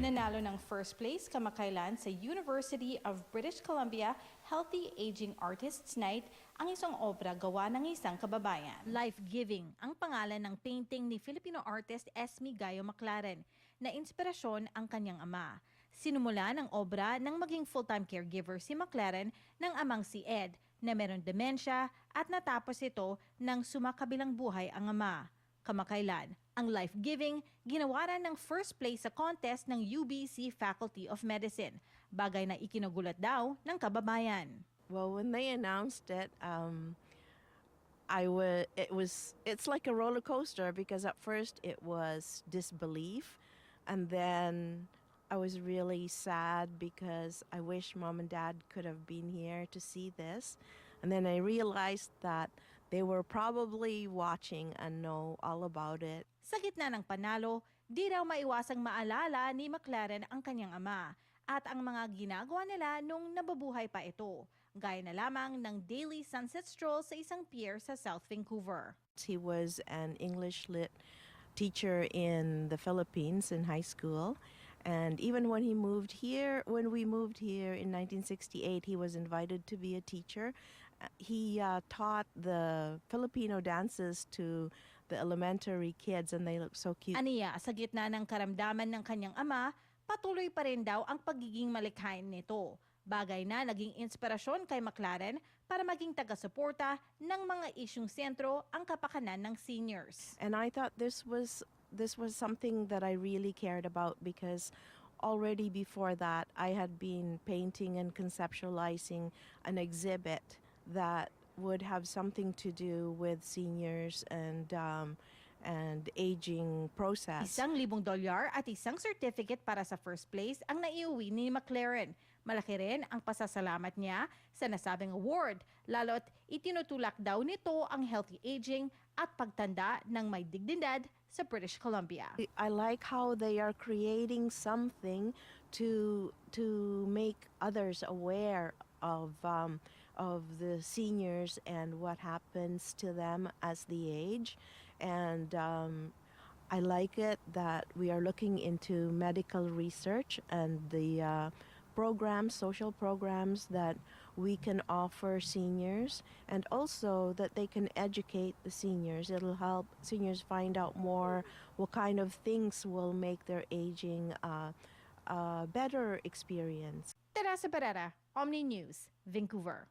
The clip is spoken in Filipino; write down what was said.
Nanalo ng first place kamakailan sa University of British Columbia Healthy Aging Artists Night ang isang obra gawa ng isang kababayan. Life-Giving ang pangalan ng painting ni Filipino artist Esme Gayo Maclaren na inspirasyon ang kanyang ama. Sinumula ng obra nang maging full-time caregiver si Maclaren ng amang si Ed na meron demensya at natapos ito nang sumakabilang buhay ang ama. Kamakailan, ang Life-Giving ginawaran ng first place sa contest ng UBC Faculty of Medicine, bagay na ikinagulat daw ng kababayan. Well, when they announced it, it's like a roller coaster because at first it was disbelief, and then I was really sad because I wish mom and dad could have been here to see this. And then I realized that they were probably watching and know all about it. Sa gitna ng panalo, di raw maiwasang maalala ni Maclaren ang kanyang ama at ang mga ginagawa nila nung nababuhay pa ito, gaya na lamang ng daily sunset stroll sa isang pier sa South Vancouver. He was an English lit teacher in the Philippines in high school. And even when we moved here in 1968, he was invited to be a teacher. He taught the Filipino dances to the elementary kids, and they look so cute. Aniya, sa gitna ng karamdaman ng kanyang ama, patuloy pa rin daw ang pagiging malikhain nito. Bagay na naging inspirasyon kay Maclaren para maging taga-suporta ng mga isyung sentro ang kapakanan ng seniors. And I thought this was something that I really cared about because already before that I had been painting and conceptualizing an exhibit that would have something to do with seniors and aging process. $1,000 at isang certificate para sa first place ang naiuwi ni Maclaren. Malaki rin ang pasasalamat niya sa nasabing award, lalo't itinutulak daw nito ang healthy aging at pagtanda ng may dignidad sa British Columbia. I like how they are creating something to make others aware of the seniors and what happens to them as they age. And I like it that we are looking into medical research and the social programs that we can offer seniors, and also that they can educate the seniors. It'll help seniors find out more what kind of things will make their aging a better experience. Teresa Barrera, Omni News, Vancouver.